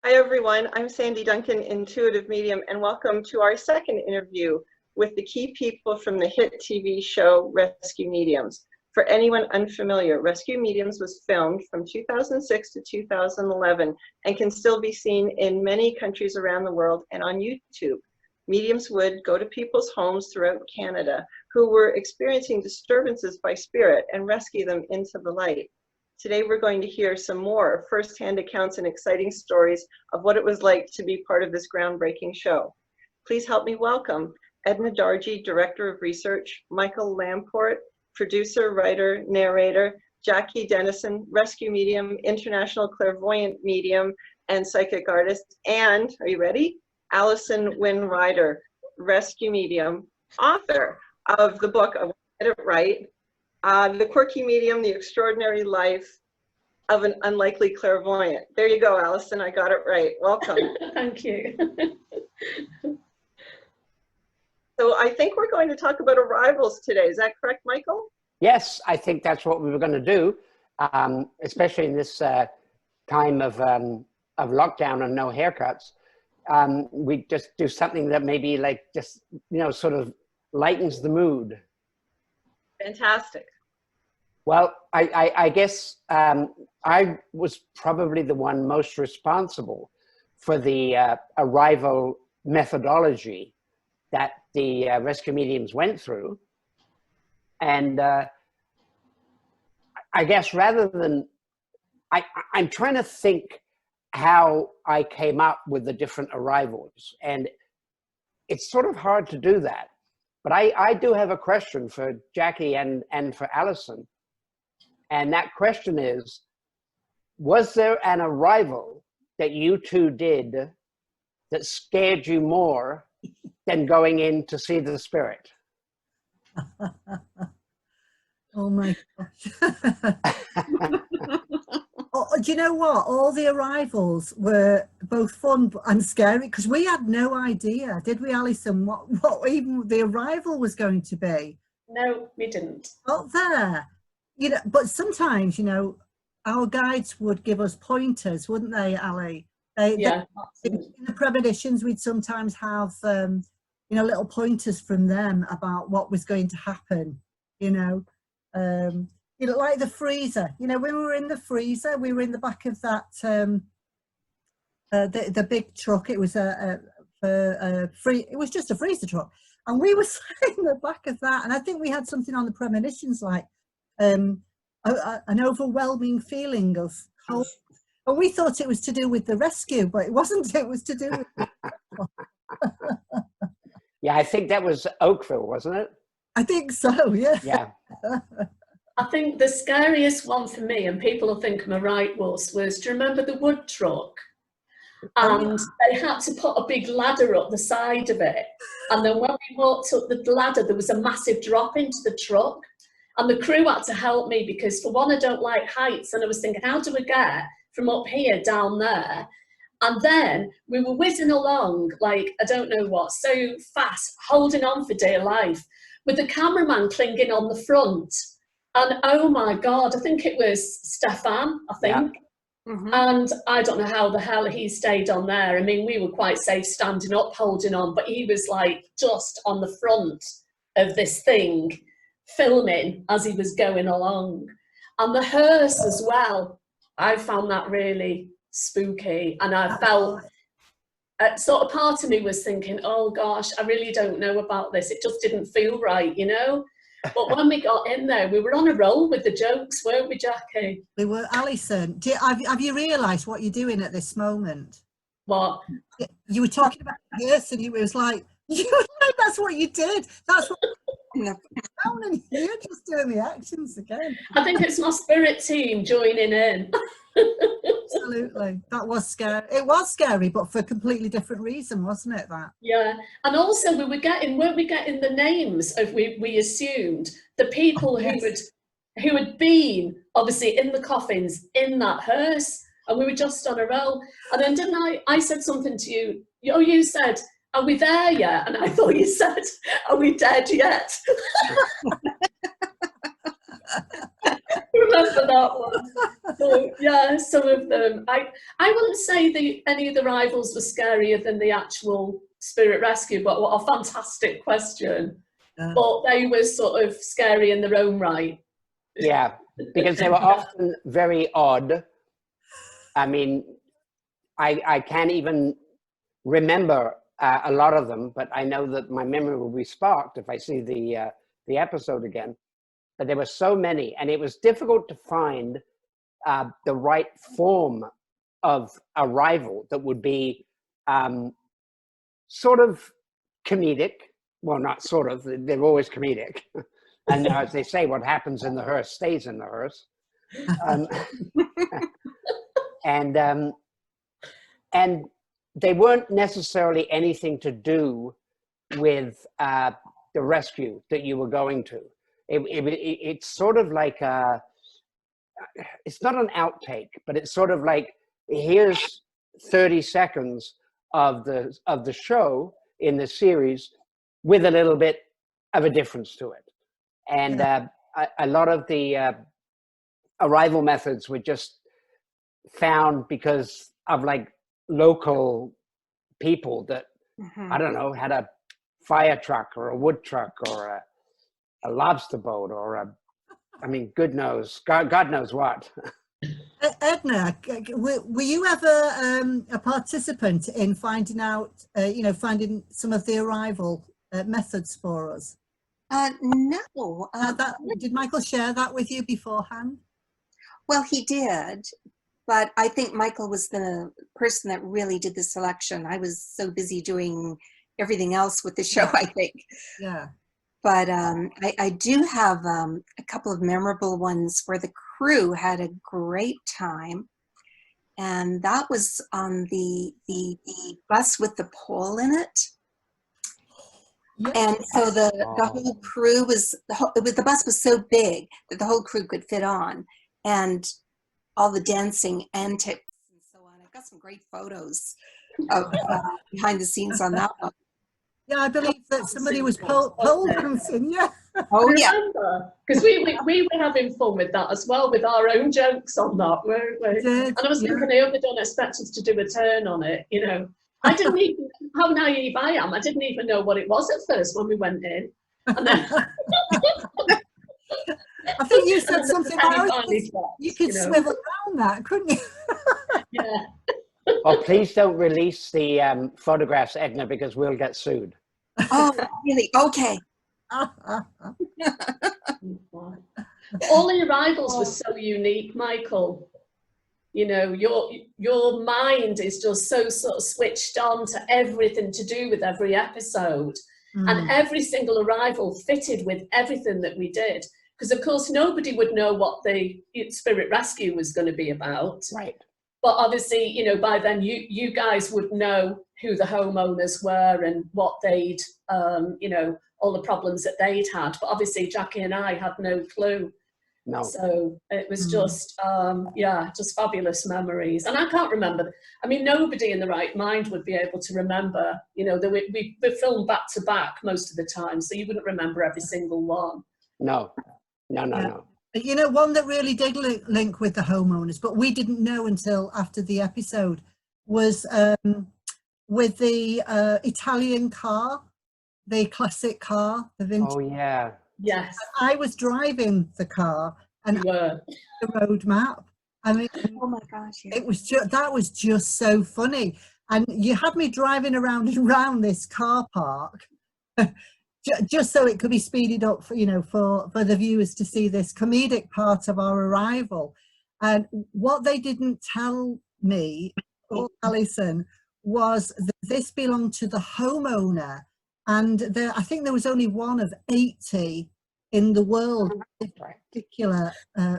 Hi everyone, I'm Sandy Duncan, Intuitive Medium, and welcome to our second interview with the key people from the hit TV show Rescue Mediums. For anyone unfamiliar, Rescue Mediums was filmed from 2006 to 2011 and can still be seen in many countries around the world and on YouTube. Mediums would go to people's homes throughout Canada who were experiencing disturbances by spirit and rescue them into the light. Today we're going to hear some more first-hand accounts and exciting stories of what it was like to be part of this groundbreaking show. Please help me welcome Edna Dargie, Director of Research, Michael Lamport, producer, writer, narrator, Jackie Alison, rescue medium, international clairvoyant medium, and psychic artist, and, are you ready? Alison Wynne Ryder, rescue medium, author of the book of Get It Right, The Quirky Medium, The Extraordinary Life of an Unlikely Clairvoyant. There you go, Alison, I got it right. Welcome. Thank you. So I think we're going to talk about arrivals today. Is that correct, Michael? Yes, I think that's what we were going to do, especially in this time of lockdown and no haircuts. We just do something that maybe like just, you know, sort of lightens the mood. Fantastic. Well, I guess I was probably the one most responsible for the arrival methodology that the rescue mediums went through. And I guess rather than, I'm trying to think how I came up with the different arrivals. And it's sort of hard to do that. But I do have a question for Jackie and for Alison. And that question is, was there an arrival that you two did that scared you more than going in to see the spirit? Oh my gosh. Oh, do you know what? All the arrivals were both fun and scary because we had no idea, did we, Alison, what even the arrival was going to be? No, we didn't. Not there. You know, but sometimes, you know, our guides would give us pointers, wouldn't they, Ali? Yeah. In the premonitions, we'd sometimes have, you know, little pointers from them about what was going to happen, you know. You know, like the freezer, you know, when we were in the freezer, we were in the back of that, the big truck. It was it was just a freezer truck. And we were in the back of that. And I think we had something on the premonitions, like an overwhelming feeling of cold. And we thought it was to do with the rescue, but it wasn't. It was to do with Yeah, I think that was Oakville, wasn't it? I think so, yeah. Yeah. I think the scariest one for me, and people will think I'm a right wuss, was, do you remember the wood truck? And they had to put a big ladder up the side of it. And then when we walked up the ladder, there was a massive drop into the truck. And the crew had to help me because, for one, I don't like heights. And I was thinking, how do we get from up here down there? And then we were whizzing along, like, I don't know what, so fast, holding on for dear life, with the cameraman clinging on the front. And oh my God, I think it was Stefan, I think. Yeah. Mm-hmm. And I don't know how the hell he stayed on there. I mean, we were quite safe standing up, holding on, but he was like just on the front of this thing, filming as he was going along. And the hearse as well, I found that really spooky. And I felt, sort of part of me was thinking, oh gosh, I really don't know about this. It just didn't feel right, you know? But when we got in there, we were on a roll with the jokes, weren't we, Jackie? We were. Alison, have you realised what you're doing at this moment? What? You were talking about this, and it was like, that's what you did. That's what and you're just doing the actions again. I think it's my spirit team joining in. Absolutely. That was scary. It was scary, but for a completely different reason, wasn't it, that? Yeah. And also weren't we getting the names of, we assumed, the people who had been obviously in the coffins in that hearse, and we were just on a roll. And then didn't I said something to you, you said, are we there yet? And I thought you said, are we dead yet? We remember that one. So, yeah, some of them. I wouldn't say any of the rivals were scarier than the actual Spirit Rescue, but what a fantastic question. Yeah. But they were sort of scary in their own right. Yeah, because they were often very odd. I mean, I can't even remember a lot of them, but I know that my memory will be sparked if I see the episode again. But there were so many, and it was difficult to find the right form of arrival that would be sort of comedic. Well, not sort of, they're always comedic. And as they say, what happens in the hearse stays in the hearse. And they weren't necessarily anything to do with the rescue that you were going to. It's sort of like it's not an outtake, but it's sort of like, here's 30 seconds of the show in the series with a little bit of a difference to it. And a lot of the arrival methods were just found because of like local people that, I don't know, had a fire truck or a wood truck or a lobster boat or I mean, God knows what. Edna, were you ever a participant in finding out, finding some of the arrival methods for us? No. Did Michael share that with you beforehand? Well, he did, but I think Michael was the person that really did the selection. I was so busy doing everything else with the show, I think. Yeah. But I do have a couple of memorable ones where the crew had a great time. And that was on the bus with the pole in it. Yes. And so the whole crew the bus was so big that the whole crew could fit on, and all the dancing antics and so on. I've got some great photos of behind the scenes on that one. Yeah, I believe that somebody was pole dancing. Yeah. Oh yeah. Because we were having fun with that as well, with our own jokes on that, weren't we? And I was thinking, I hope they don't expect us to do a turn on it, you know. I didn't even, how naive I am, I didn't even know what it was at first when we went in. And then I think you said something about you could swivel around that, couldn't you? Yeah. Oh, please don't release the photographs, Edna, because we'll get sued. Oh, really? Okay. All the arrivals were so unique, Michael. You know, your mind is just so sort of switched on to everything to do with every episode. And every single arrival fitted with everything that we did. Because, of course, nobody would know what the Spirit Rescue was going to be about. Right. But obviously, you know, by then you guys would know who the homeowners were and what they'd, you know, all the problems that they'd had. But obviously, Jackie and I had no clue. No. So it was just, just fabulous memories. And I can't remember. I mean, nobody in the right mind would be able to remember, you know, that we filmed back to back most of the time. So you wouldn't remember every single one. No. You know, one that really did link with the homeowners, but we didn't know until after the episode, was with the Italian car, the classic car, the vintage. Oh, yeah. Yes. I was driving the car and the road map. I mean, oh my gosh, yeah. It was that was just so funny. And you had me driving around and around this car park just so it could be speeded up for, you know, for the viewers to see this comedic part of our arrival. And what they didn't tell me or Alison was that this belonged to the homeowner, and I think there was only one of 80 in the world, this particular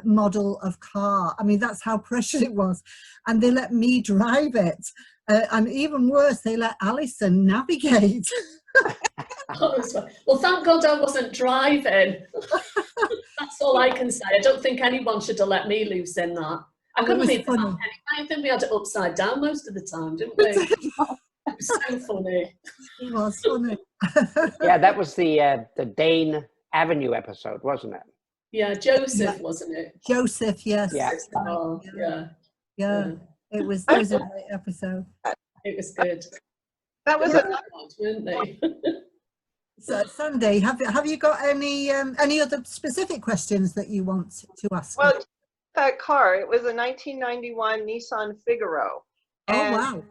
model of car. I mean, that's how precious it was. And they let me drive it. And even worse, they let Alison navigate. Well, thank God I wasn't driving. That's all I can say. I don't think anyone should have let me loose in that. I couldn't believe that. I think we had it upside down most of the time, didn't we? It was so funny. It was funny. Yeah, that was the Dane Avenue episode, wasn't it? Yeah, Joseph, wasn't it? Joseph, yes. Yeah. Oh, yeah. It was a great episode. It was good. That was They a were hard, weren't they? So Sandy, have you got any other specific questions that you want to ask? well, that car. It was a 1991 Nissan Figaro. Oh wow!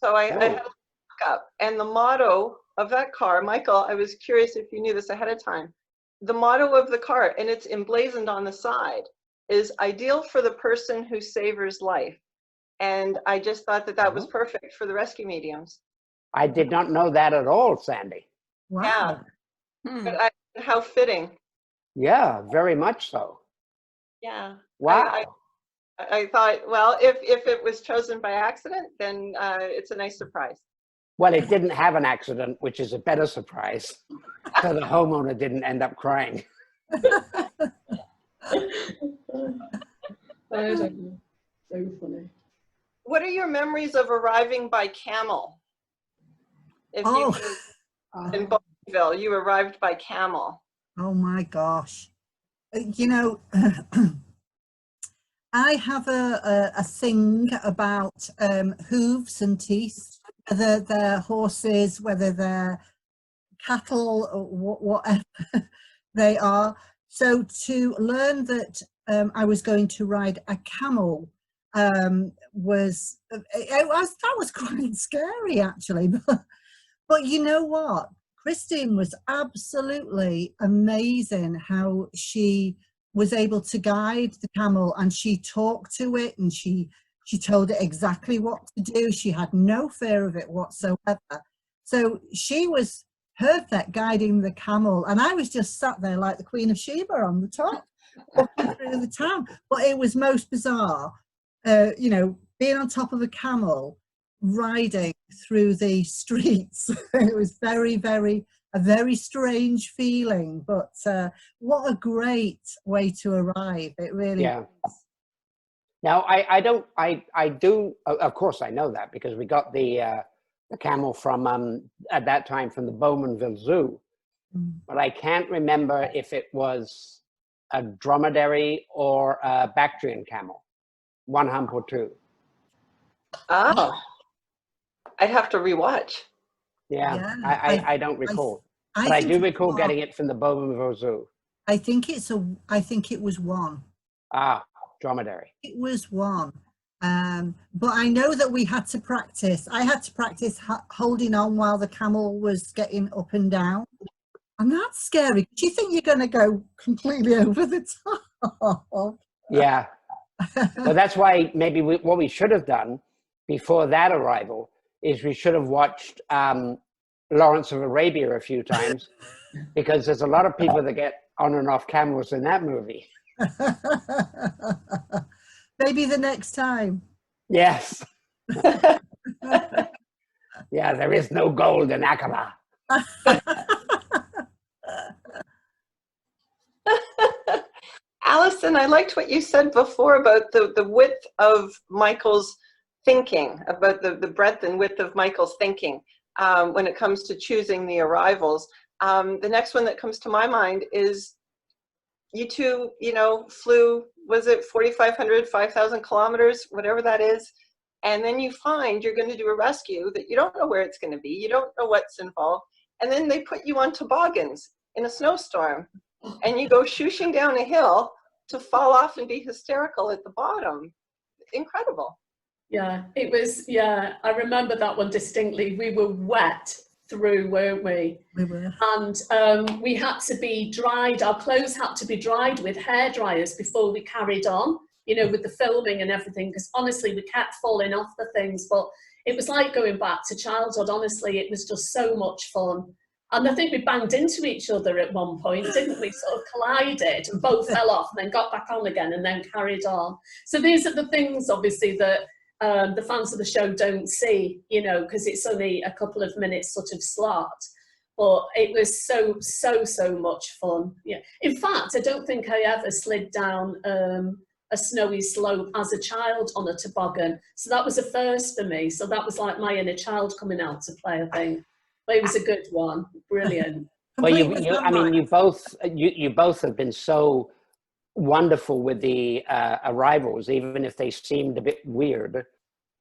So I had to look up, and the motto of that car, Michael, I was curious if you knew this ahead of time. The motto of the car, and it's emblazoned on the side, is ideal for the person who savors life. And I just thought that that was perfect for the rescue mediums. I did not know that at all, Sandy. Wow! Hmm. But how fitting. Yeah, very much so. Yeah. Wow. I thought, well, if it was chosen by accident, then it's a nice surprise. Well, it didn't have an accident, which is a better surprise. So the homeowner didn't end up crying. I don't know. So funny. What are your memories of arriving by camel? If Oh. in Bonneville, you arrived by camel. Oh my gosh! You know, I have a thing about hooves and teeth, whether they're horses, whether they're cattle, or whatever they are. So to learn that I was going to ride a camel that was quite scary, actually. But you know what? Christine was absolutely amazing how she was able to guide the camel, and she talked to it, and she told it exactly what to do. She had no fear of it whatsoever. So she was perfect guiding the camel, and I was just sat there like the Queen of Sheba on the top, walking through the town. But it was most bizarre, you know, being on top of a camel, riding through the streets. It was a very strange feeling, but what a great way to arrive. It really Yeah. Now, I do, of course I know that, because we got the camel from, at that time, from the Bowmanville Zoo. But I can't remember if it was a dromedary or a Bactrian camel, one hump or two. Oh, I'd have to rewatch. Yeah, Yeah, I don't recall. But I do recall getting it from the Bowmanville Zoo. I think it was one. Ah, dromedary. It was one. But I know that we had to practice. I had to practice holding on while the camel was getting up and down. And that's scary. Do you think you're going to go completely over the top? Yeah. Well, that's why maybe what we should have done before that arrival is we should have watched Lawrence of Arabia a few times, because there's a lot of people that get on and off camels in that movie. Maybe the next time. Yes. Yeah, there is no gold in Aqaba. Alison, I liked what you said before about the width of Michael's thinking, about the breadth and width of Michael's thinking when it comes to choosing the arrivals. The next one that comes to my mind is you two, you know, flew, was it 4,500, 5,000 kilometers, whatever that is, and then you find you're going to do a rescue that you don't know where it's going to be, you don't know what's involved, and then they put you on toboggans in a snowstorm, and you go shooshing down a hill to fall off and be hysterical at the bottom. Incredible. Yeah, it was, yeah, I remember that one distinctly. We were wet through, weren't we? We were. And we had to be dried, our clothes had to be dried with hair dryers before we carried on, you know, with the filming and everything, because honestly, we kept falling off the things, but it was like going back to childhood. Honestly, it was just so much fun. And I think we banged into each other at one point, didn't we? Sort of collided and both fell off and then got back on again and then carried on. So these are the things, obviously, that the fans of the show don't see, you know, because it's only a couple of minutes sort of slot. But it was so much fun. Yeah. In fact, I don't think I ever slid down a snowy slope as a child on a toboggan. So that was a first for me. So that was like my inner child coming out to play, I think. But it was a good one. Brilliant. Well, Complete with I mean, sunlight. you both have been so wonderful with the arrivals, even if they seemed a bit weird.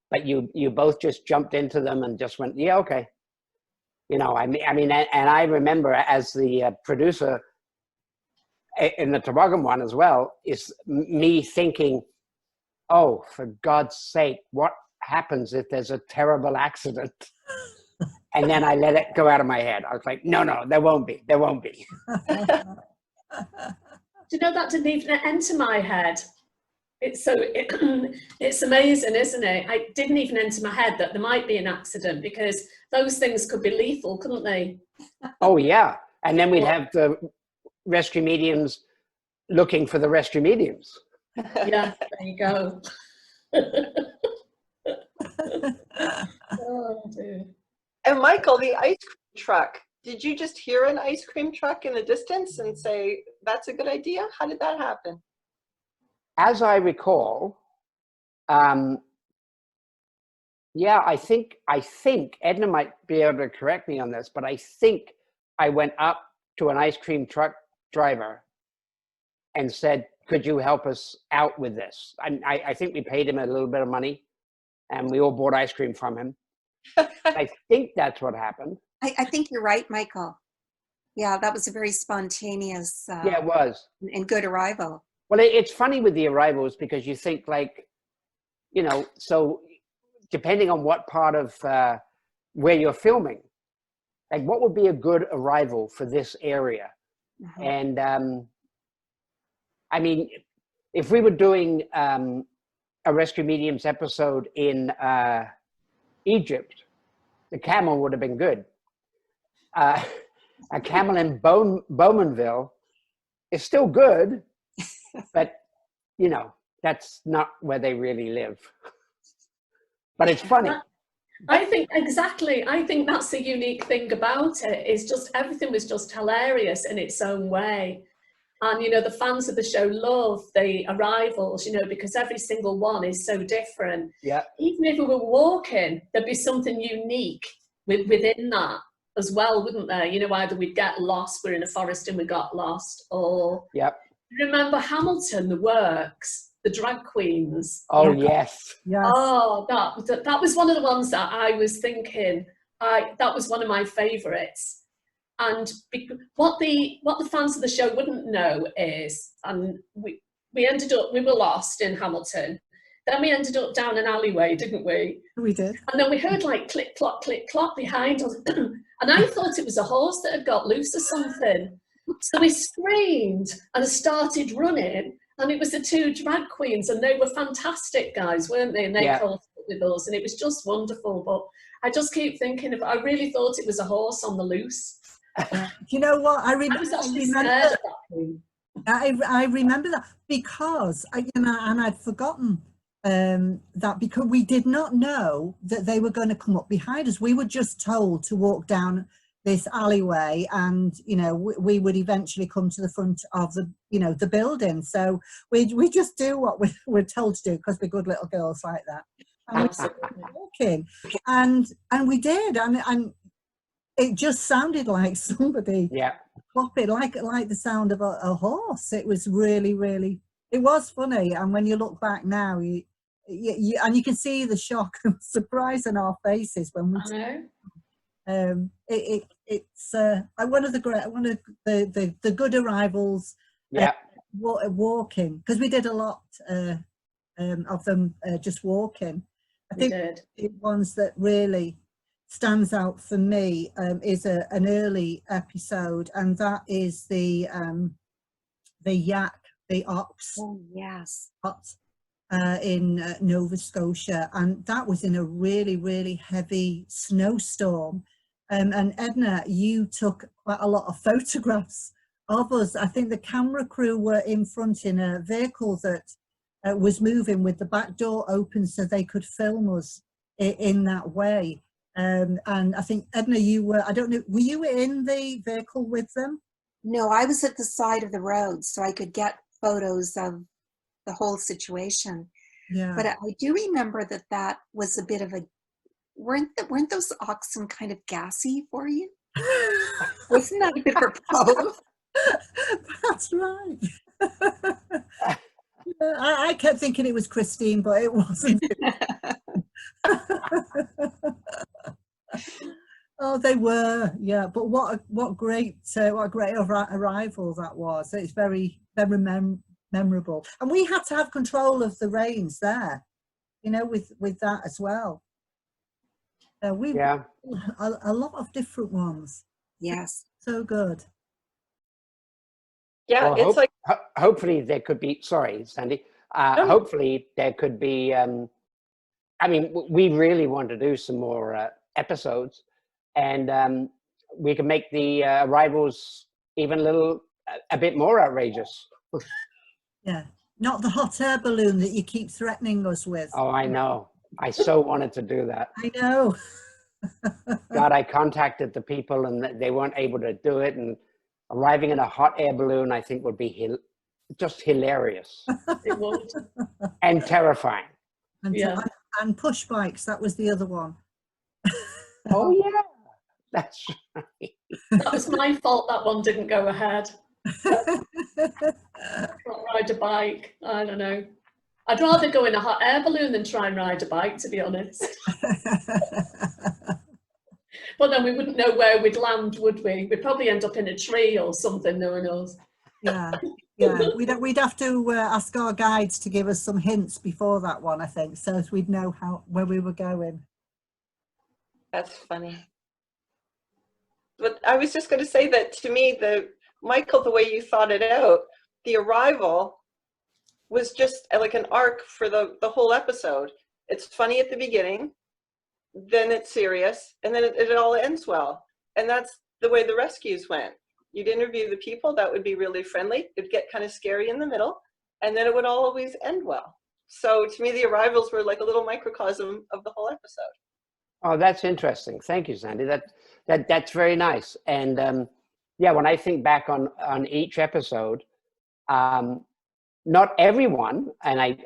But you both just jumped into them and just went, yeah, okay. You know, I mean, and I remember as the producer in the Toboggan one as well, is me thinking, oh, for God's sake, what happens if there's a terrible accident? And then I let it go out of my head. I was like, no, there won't be. There won't be. Do you know, that didn't even enter my head. It's amazing, isn't it? It didn't even enter my head that there might be an accident, because those things could be lethal, couldn't they? Oh, yeah. And then we'd have the rescue mediums looking for the rescue mediums. Yeah, there you go. Oh, dear. And Michael, the ice cream truck, did you just hear an ice cream truck in the distance and say, that's a good idea? How did that happen? As I recall, yeah, I think Edna might be able to correct me on this, but I think I went up to an ice cream truck driver and said, could you help us out with this? I think we paid him a little bit of money and we all bought ice cream from him. I think that's what happened. I think you're right, Michael. Yeah, that was a very spontaneous Yeah, it was. and good arrival. Well, it's funny with the arrivals because you think, like, you know, so depending on what part of where you're filming, like what would be a good arrival for this area? Mhm. And I mean, if we were doing a Rescue Mediums episode in Egypt, the camel would have been good. A camel in Bowmanville is still good, but you know, that's not where they really live. But it's funny. I think exactly. I think that's the unique thing about it, is just everything was just hilarious in its own way. And, you know, the fans of the show love the arrivals, you know, because every single one is so different. Yeah. Even if we were walking, there'd be something unique within that as well, wouldn't there? You know, either we'd get lost, we're in a forest and we got lost, or Yep. remember Hamilton, the works, the drag queens. Oh, yes. Yes. Oh, that was one of the ones that I was thinking, that was one of my favourites. And what the fans of the show wouldn't know is, and we were lost in Hamilton. Then we ended up down an alleyway, didn't we? We did. And then we heard like click, clock behind us. And I thought it was a horse that had got loose or something. So we screamed and started running. And it was the two drag queens, and they were fantastic guys, weren't they? And they called with us, and it was just wonderful. But I just keep thinking, I really thought it was a horse on the loose. Do you know what? I was actually remember scared at that point. I remember that because I'd forgotten that, because we did not know that they were going to come up behind us. We were just told to walk down this alleyway, and you know, we would eventually come to the front of the, you know, the building. So we just do what we're told to do because we're good little girls like that. And we started walking, and we did, and it just sounded like somebody clopping, like the sound of a horse. It was really, it was funny. And when you look back now, you and you can see the shock and surprise on our faces when we. It's one of the good arrivals. Walking, because we did a lot of them just walking. I think the ones that really stands out for me is an early episode, and that is the ox. Oh yes. In Nova Scotia, and that was in a really heavy snowstorm. And Edna, you took quite a lot of photographs of us. I think the camera crew were in front in a vehicle that was moving with the back door open so they could film us in that way. And I think, Edna, you were, I don't know, were you in the vehicle with them? No, I was at the side of the road so I could get photos of the whole situation. Yeah. But I do remember that was a bit of a, weren't those oxen kind of gassy for you? Wasn't that a bit for both? That's right. Yeah, I kept thinking it was Christine, but it wasn't. Oh, they were, yeah. But what great arrival that was. It's very memorable, and we had to have control of the reins there, with that as well. We Yeah. a lot of different ones. Yes. So good. Yeah, Well, it's like, hopefully there could be, sorry, Sandy, hopefully there could be, I mean, we really want to do some more episodes, and we can make the arrivals even a bit more outrageous. Yeah, not the hot air balloon that you keep threatening us with. Oh, I know. I so wanted to do that. I know. God, I contacted the people and they weren't able to do it. And arriving in a hot air balloon, I think would be just hilarious. It would. And terrifying. And push bikes, that was the other one. Oh, yeah. That's right. That was my fault that one didn't go ahead. Can't ride a bike. I don't know. I'd rather go in a hot air balloon than try and ride a bike, to be honest. But then we wouldn't know where we'd land, would we? We'd probably end up in a tree or something, no one knows. Yeah. We'd have to ask our guides to give us some hints before that one, I think, so as we'd know where we were going. that's funny. But I was just going to say that to me, Michael, the way you thought it out, the arrival was just like an arc for the whole episode. It's funny at the beginning, then it's serious, and then it all ends well. And that's the way the rescues went. You'd interview the people, that would be really friendly. It'd get kind of scary in the middle, and then it would always end well. So to me, the arrivals were like a little microcosm of the whole episode. Oh, that's interesting. Thank you, Sandy. That's very nice. And yeah, when I think back on each episode, not everyone, and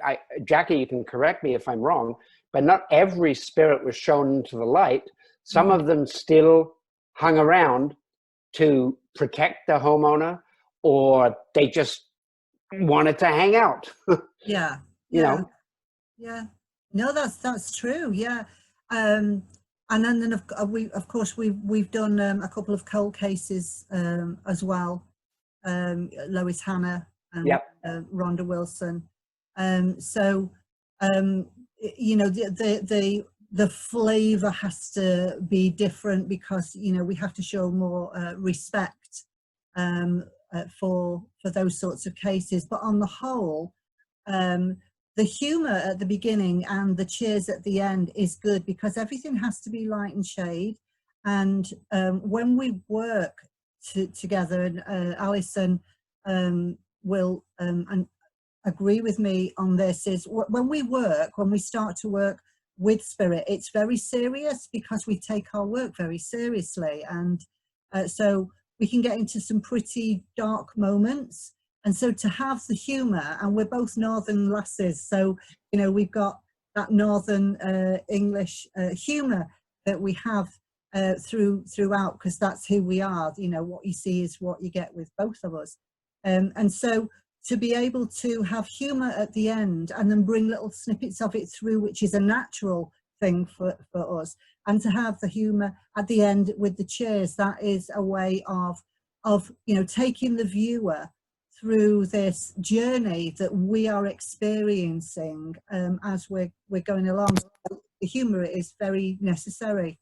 Jackie, you can correct me if I'm wrong, but not every spirit was shown into the light. Some of them still hung around to protect the homeowner, or they just wanted to hang out. Yeah. You know? Yeah. No, that's true. Yeah. And then of course we've done a couple of cold cases as well. Lois Hannah and Yep. Rhonda Wilson. So the flavor has to be different because we have to show more respect for those sorts of cases. But on the whole, the humor at the beginning and the cheers at the end is good because everything has to be light and shade. And when we work together, and Alison will and agree with me on this, is when we start to work with spirit, it's very serious because we take our work very seriously, and so we can get into some pretty dark moments. And so to have the humour, and we're both northern lasses, so we've got that northern English humour that we have throughout, because that's who we are. What you see is what you get with both of us, and so to be able to have humour at the end and then bring little snippets of it through, which is a natural thing for us, and to have the humour at the end with the cheers, that is a way of taking the viewer through this journey that we are experiencing as we're going along. So the humour is very necessary,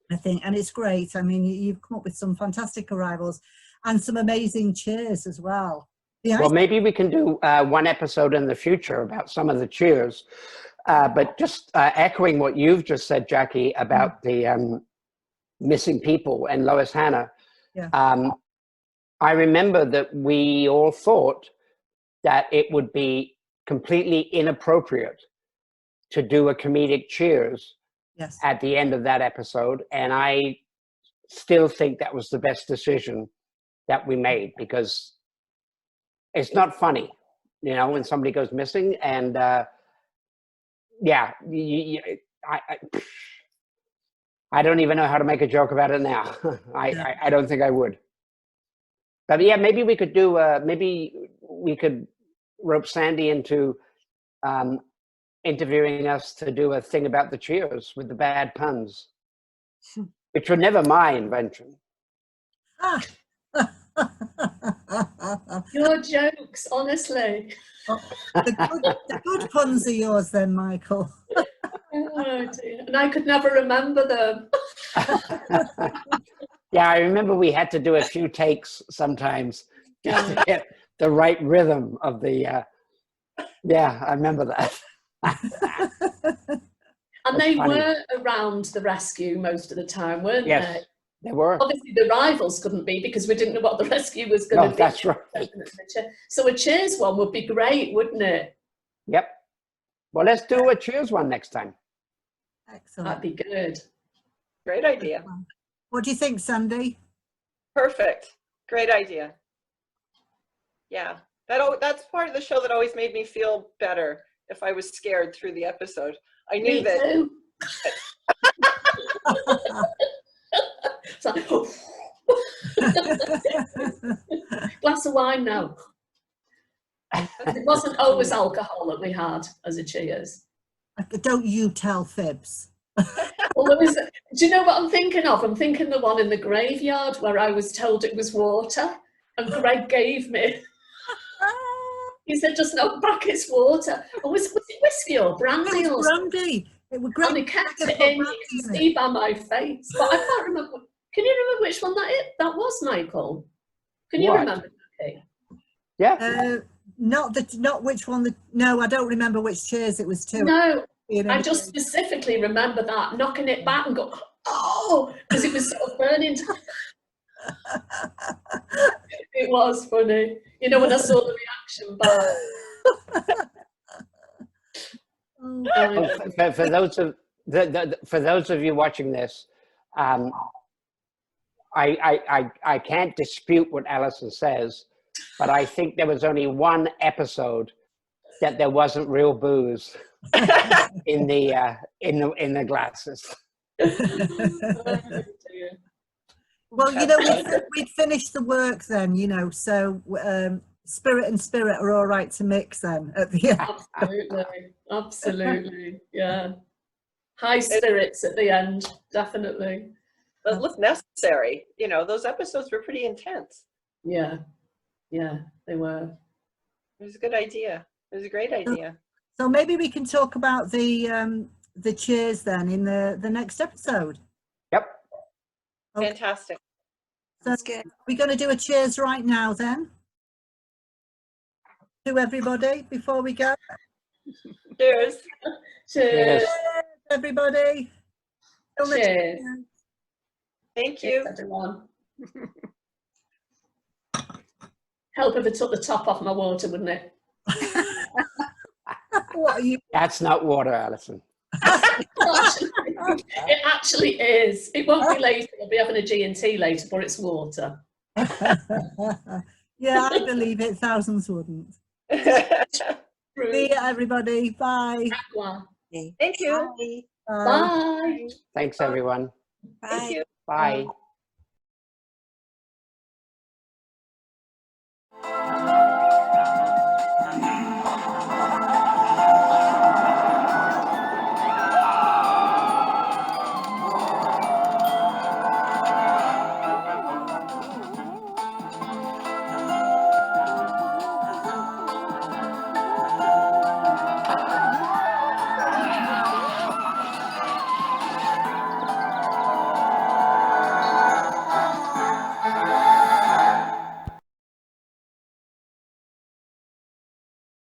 I think, and it's great. I mean, you've come up with some fantastic arrivals and some amazing cheers as well. Well, maybe we can do one episode in the future about some of the cheers. But just echoing what you've just said, Jackie, about the missing people and Lois Hannah, I remember that we all thought that it would be completely inappropriate to do a comedic cheers at the end of that episode. And I still think that was the best decision that we made, because it's not funny, when somebody goes missing. And I don't even know how to make a joke about it now. I don't think I would. But yeah, maybe we could do, maybe we could rope Sandy into interviewing us to do a thing about the Cheers with the bad puns, which were never my invention. Your jokes, honestly. The good puns are yours then, Michael. Oh dear. And I could never remember them. Yeah, I remember we had to do a few takes sometimes just to get the right rhythm of the, yeah, I remember that. And they were around the rescue most of the time, weren't they? Yes, they were. Obviously, the rivals couldn't be because we didn't know what the rescue was going to be. That's right. So a Cheers one would be great, wouldn't it? Yep. Well, let's do a Cheers one next time. Excellent. That'd be good. Great idea. What do you think, Sandy? Perfect. Great idea. Yeah, that's part of the show that always made me feel better if I was scared through the episode. I knew Me too. It's like, glass of wine now. It wasn't always alcohol that we had as a Cheers. Don't you tell fibs. Well, do you know what I'm thinking of? I'm thinking the one in the graveyard where I was told it was water and Greg gave me. He said, just knock back, it's water. Or was it whiskey or brandy? It was brandy. It was great. And he kept it in, you can see by my face. But I can't remember. Can you remember which one that was, Michael? Can you remember? Okay. Yeah. Not which one. No, I don't remember which Cheers it was to. No, I just specifically remember that, knocking it back and go, oh, because it was sort of burning. It was funny. You know, when I saw the reaction back. For those of you watching this, I can't dispute what Alison says, but I think there was only one episode that there wasn't real booze in the glasses. Well, you know, we'd finished the work then, you know, so spirit and spirit are all right to mix then at the end. Absolutely, yeah. High spirits at the end, definitely. But look, necessary. You know, those episodes were pretty intense. Yeah, they were. It was a good idea. It was a great idea. So maybe we can talk about the Cheers then in the next episode. Yep. Okay. Fantastic. So That's good. we're going to do a Cheers right now then. To everybody before we go. Cheers. Cheers. Cheers, everybody. Cheers. Thank you. Cheers, everyone. Help if it took the top off my water, wouldn't it? What are you? That's not water, Alison. It actually is. It won't be later. We'll be having a G&T later, but it's water. Yeah, I believe it. Thousands wouldn't. See you, everybody. Bye. Thank you. Bye. Thanks, everyone. Thank you. Bye. Bye.